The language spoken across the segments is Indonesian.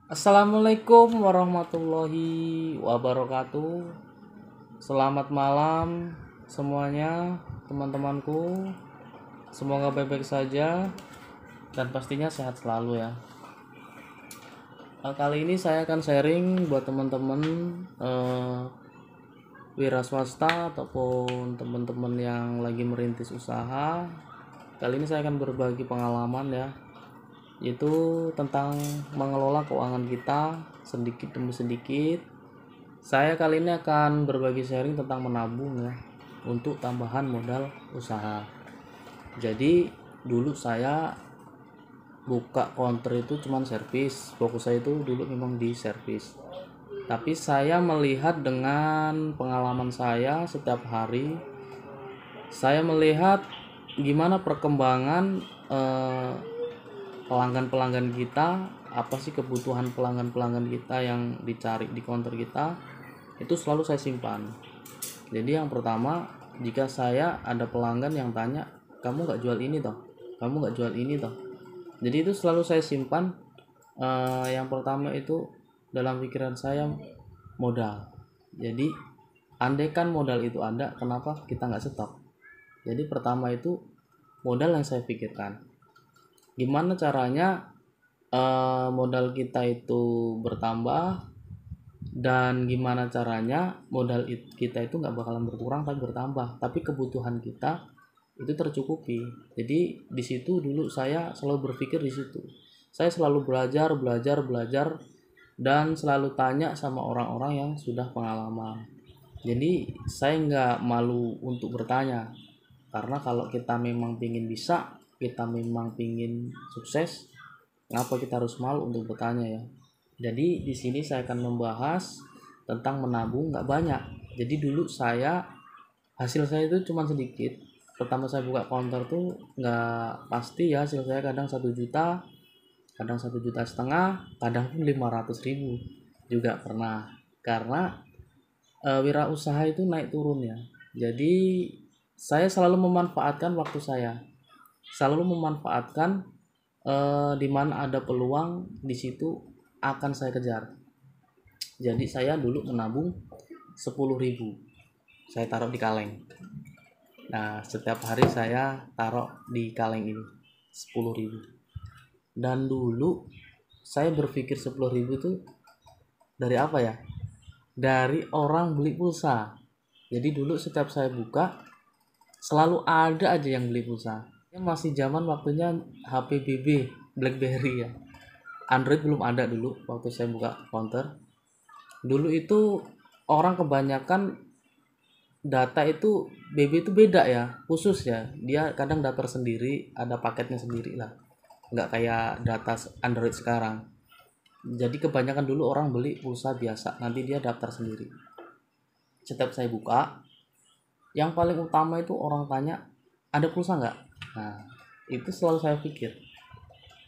Assalamualaikum warahmatullahi wabarakatuh. Selamat malam semuanya, teman-temanku. Semoga baik-baik saja dan pastinya sehat selalu ya. Kali ini saya akan sharing buat teman-teman wira swasta ataupun teman-teman yang lagi merintis usaha. Kali ini saya akan berbagi pengalaman ya, yaitu tentang mengelola keuangan kita sedikit demi sedikit. Saya kali ini akan berbagi sharing tentang menabung ya, untuk tambahan modal usaha. Jadi dulu saya buka counter itu cuman servis, fokus saya itu dulu memang di servis. Tapi saya melihat dengan pengalaman saya setiap hari, saya melihat gimana perkembangan pelanggan-pelanggan kita, apa sih kebutuhan pelanggan-pelanggan kita yang dicari di counter kita, itu selalu saya simpan. Jadi yang pertama, jika saya ada pelanggan yang tanya, kamu nggak jual ini toh, kamu nggak jual ini toh, jadi itu selalu saya simpan. Yang pertama itu dalam pikiran saya modal. Jadi andaikan modal itu ada, kenapa kita nggak stok? Jadi pertama itu modal yang saya pikirkan, gimana caranya modal kita itu bertambah, dan gimana caranya modal kita itu nggak bakalan berkurang tapi bertambah, tapi kebutuhan kita itu tercukupi. Jadi di situ dulu saya selalu berpikir, di situ saya selalu belajar belajar belajar dan selalu tanya sama orang-orang yang sudah pengalaman. Jadi saya nggak malu untuk bertanya, karena kalau kita memang pingin bisa, kita memang pingin sukses, ngapa kita harus malu untuk bertanya ya. Jadi di sini saya akan membahas tentang menabung nggak banyak. Jadi dulu hasil saya itu cuma sedikit. Pertama saya buka counter tuh nggak pasti ya, hasil saya kadang 1 juta, kadang 1,5 juta, kadang pun 500.000 juga pernah. Karena wirausaha itu naik turun ya. Jadi saya selalu memanfaatkan waktu saya, selalu memanfaatkan di mana ada peluang di situ akan saya kejar. Jadi saya dulu menabung 10.000, saya taruh di kaleng. Nah setiap hari saya taruh di kaleng ini 10.000. Dan dulu saya berpikir 10.000 tuh dari apa ya, dari orang beli pulsa. Jadi dulu setiap saya buka selalu ada aja yang beli pulsa. Masih zaman waktunya HP BB, BlackBerry ya, Android belum ada dulu waktu saya buka counter. Dulu itu orang kebanyakan data itu BB itu beda ya, khusus ya, dia kadang daftar sendiri, ada paketnya sendiri lah, nggak kayak data Android sekarang. Jadi kebanyakan dulu orang beli pulsa biasa, nanti dia daftar sendiri. Setiap saya buka, yang paling utama itu orang tanya, ada pulsa nggak? Nah itu selalu saya pikir,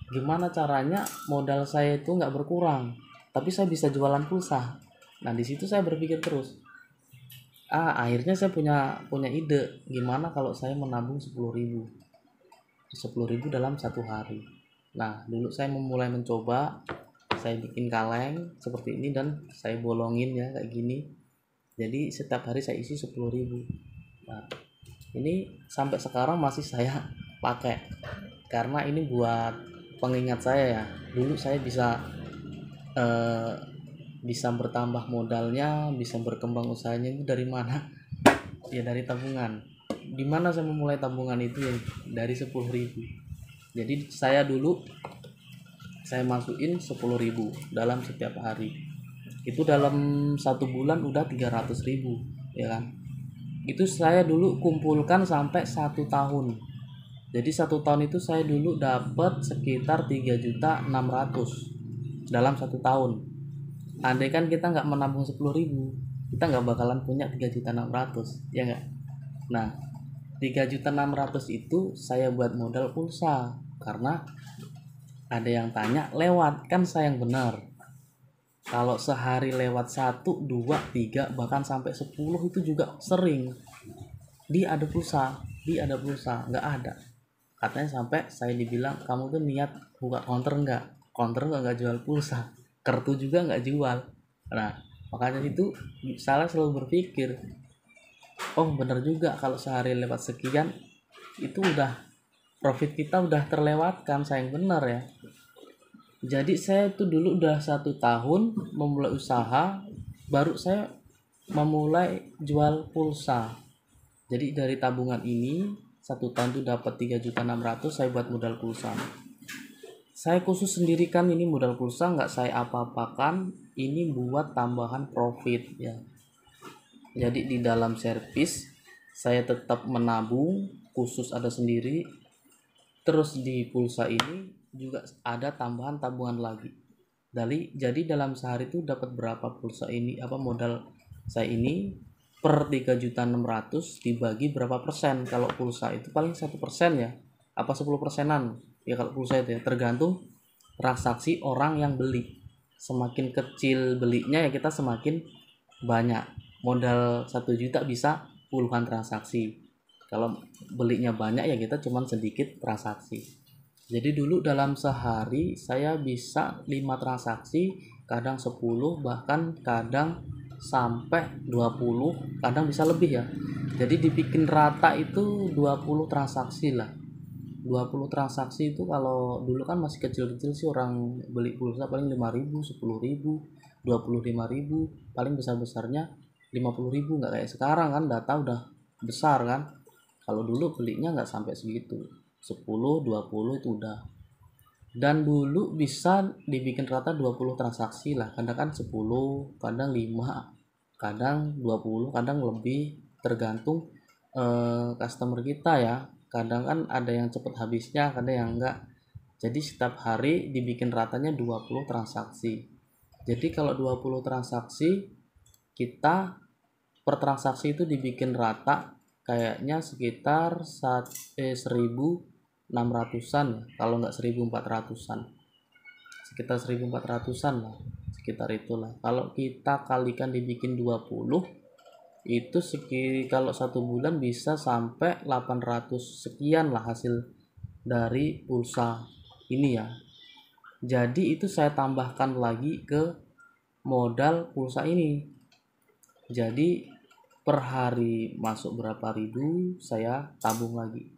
gimana caranya modal saya itu nggak berkurang tapi saya bisa jualan pulsa. Nah di situ saya berpikir terus, akhirnya saya punya ide, gimana kalau saya menabung 10.000 dalam 1 hari. Nah dulu saya memulai mencoba, saya bikin kaleng seperti ini dan saya bolongin ya kayak gini. Jadi setiap hari saya isi 10.000. Nah ini sampai sekarang masih saya pakai, karena ini buat pengingat saya ya, dulu saya eh, bisa bertambah modalnya, bisa berkembang usahanya itu dari mana? Ya dari tabungan. Dimana saya memulai tabungan itu ya dari 10.000. Jadi saya dulu saya masukin 10.000 dalam setiap hari. Itu dalam 1 bulan udah 300.000 ya kan. Itu saya dulu kumpulkan sampai 1 tahun. Jadi 1 tahun itu saya dulu dapat sekitar 3.600.000 dalam 1 tahun. Andai kan kita nggak menabung 10.000, kita nggak bakalan punya 3.600.000 ya nggak. Nah 3.600.000 itu saya buat modal pulsa, karena ada yang tanya lewat, kan saya yang benar. Kalau sehari lewat 1, 2, 3 bahkan sampai 10 itu juga sering. Dia ada pulsa nggak ada, katanya sampai saya dibilang, kamu tuh niat buka counter nggak, counter nggak jual pulsa. kartu juga nggak jual. Nah, makanya itu salah selalu berpikir, oh bener juga kalau sehari lewat sekian itu udah profit kita udah terlewatkan, sayang bener ya. Jadi saya tuh dulu udah 1 tahun memulai usaha, baru saya memulai jual pulsa. Jadi dari tabungan ini 1 tahun tuh dapat 3.600.000 saya buat modal pulsa. Saya khusus sendirikan ini modal pulsa, nggak saya apa-apakan, ini buat tambahan profit ya. Jadi di dalam servis saya tetap menabung, khusus ada sendiri. Terus di pulsa ini juga ada tambahan tabungan lagi. Jadi dalam sehari itu dapat berapa pulsa ini, apa modal saya ini per 3.600.000 dibagi berapa persen. Kalau pulsa itu paling 1% ya, apa 10%-an ya kalau pulsa itu ya, tergantung transaksi orang yang beli. Semakin kecil belinya ya kita semakin banyak. Modal 1 juta bisa puluhan transaksi, kalau belinya banyak ya kita cuman sedikit transaksi. Jadi dulu dalam sehari saya bisa 5 transaksi, kadang 10, bahkan kadang sampai 20, kadang bisa lebih ya. Jadi dibikin rata itu 20 transaksi lah. 20 transaksi itu kalau dulu kan masih kecil-kecil sih, orang beli pulsa paling 5.000, 10.000, 25.000, paling besar-besarnya 50.000, nggak kayak sekarang kan data udah besar kan. Kalau dulu belinya nggak sampai segitu, 10, 20 itu udah. Dan dulu bisa dibikin rata 20 transaksi lah, kadang kan 10, kadang 5, kadang 20, kadang lebih, tergantung customer kita ya. Kadang kan ada yang cepet habisnya, kadang yang enggak. Jadi setiap hari dibikin ratanya 20 transaksi. Jadi kalau 20 transaksi, kita per transaksi itu dibikin rata kayaknya sekitar 1.600-an ya, kalau nggak 1.400-an, sekitar 1.400-an lah, sekitar itulah. Kalau kita kalikan dibikin 20 itu kalau 1 bulan bisa sampai 800 sekian lah hasil dari pulsa ini ya. Jadi itu saya tambahkan lagi ke modal pulsa ini. Jadi per hari masuk berapa ribu saya tabung lagi.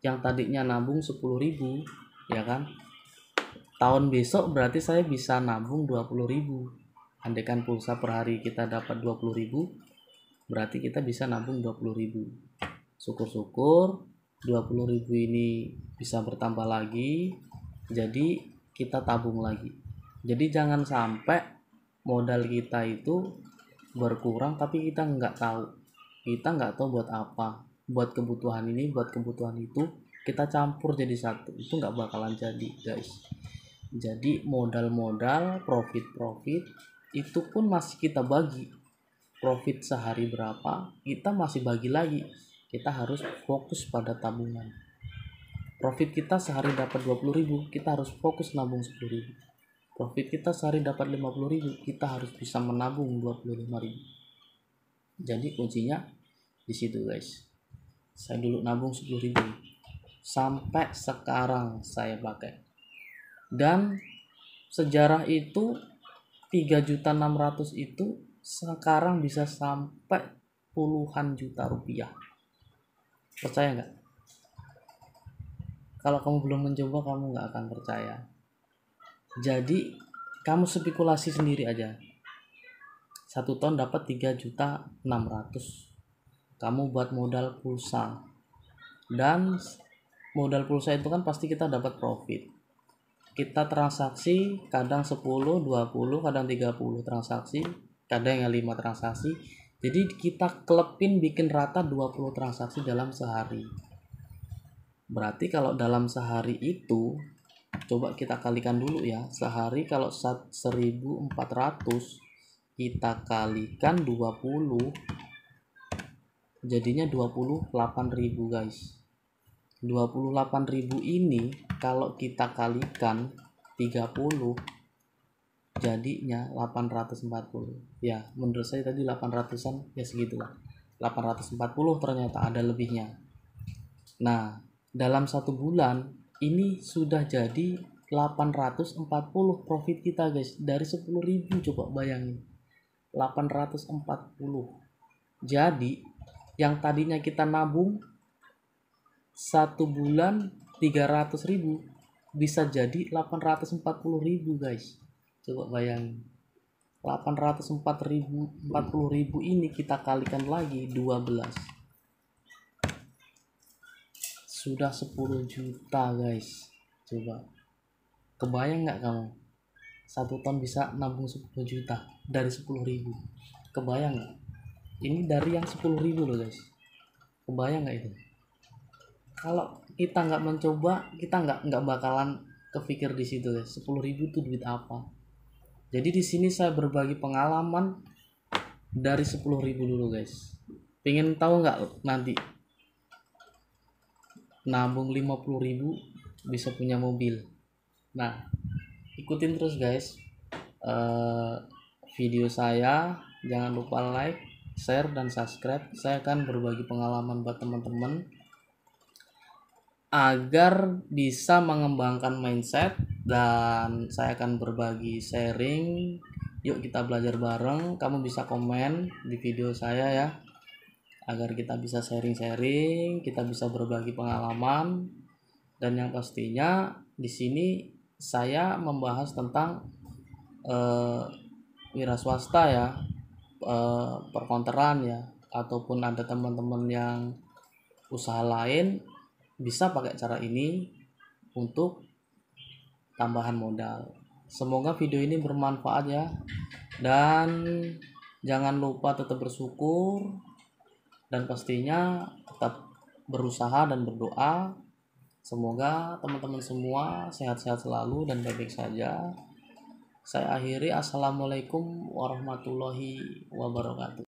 Yang tadinya nabung 10.000 ya kan, tahun besok berarti saya bisa nabung 20.000. Andaikan pulsa per hari kita dapat 20.000, berarti kita bisa nabung 20.000. Syukur-syukur 20.000 ini bisa bertambah lagi, jadi kita tabung lagi. Jadi jangan sampai modal kita itu berkurang tapi kita nggak tahu buat apa, buat kebutuhan ini, buat kebutuhan itu, kita campur jadi satu, itu nggak bakalan jadi guys. Jadi modal profit itu pun masih kita bagi. Profit sehari berapa kita masih bagi lagi, kita harus fokus pada tabungan. Profit kita sehari dapat 20.000, kita harus fokus nabung 10.000. Profit kita sehari dapat 50.000, kita harus bisa menabung 25.000. Jadi kuncinya di situ guys. Saya dulu nabung 10.000 sampai sekarang saya pakai, dan sejarah itu 3.600.000 itu sekarang bisa sampai puluhan juta rupiah. Percaya nggak? Kalau kamu belum mencoba kamu nggak akan percaya. Jadi kamu spekulasi sendiri aja, 1 tahun dapat 3.600.000, kamu buat modal pulsa, dan modal pulsa itu kan pasti kita dapat profit. Kita transaksi kadang 10, 20, kadang 30 transaksi, kadang yang 5 transaksi. Jadi kita klepin bikin rata 20 transaksi dalam sehari. Berarti kalau dalam sehari itu, coba kita kalikan dulu ya, sehari kalau 1.400 kita kalikan 20, jadinya 28.000 guys. 28.000 ini kalau kita kalikan 30 jadinya 840 ya. Menurut saya tadi 800-an ya, segitulah, 840 ternyata ada lebihnya. Nah dalam 1 bulan ini sudah jadi 840 profit kita guys dari 10.000, coba bayangin 840. Jadi yang tadinya kita nabung 1 bulan 300.000 bisa jadi 840.000 guys. Coba bayangin 840.000 ini kita kalikan lagi 12, sudah 10 juta guys. Coba kebayang nggak kamu 1 tahun bisa nabung 10 juta dari 10.000? Kebayang nggak? Ini dari yang 10.000 loh guys. Kebayang nggak itu? Kalau kita nggak mencoba, kita nggak bakalan kepikir di situ guys. 10.000 itu duit apa? Jadi di sini saya berbagi pengalaman dari 10.000 dulu guys. Pengen tahu nggak nanti nabung 50.000 bisa punya mobil? Nah, ikutin terus guys video saya. Jangan lupa like, share, dan subscribe. Saya akan berbagi pengalaman buat teman-teman agar bisa mengembangkan mindset, dan saya akan berbagi sharing. Yuk kita belajar bareng. Kamu bisa komen di video saya ya, agar kita bisa sharing-sharing, kita bisa berbagi pengalaman. Dan yang pastinya di sini saya membahas tentang wira swasta ya, perkonteran ya, ataupun ada teman-teman yang usaha lain bisa pakai cara ini untuk tambahan modal. Semoga video ini bermanfaat ya, dan jangan lupa tetap bersyukur, dan pastinya tetap berusaha dan berdoa. Semoga teman-teman semua sehat-sehat selalu dan baik-baik saja. Saya akhiri, assalamualaikum warahmatullahi wabarakatuh.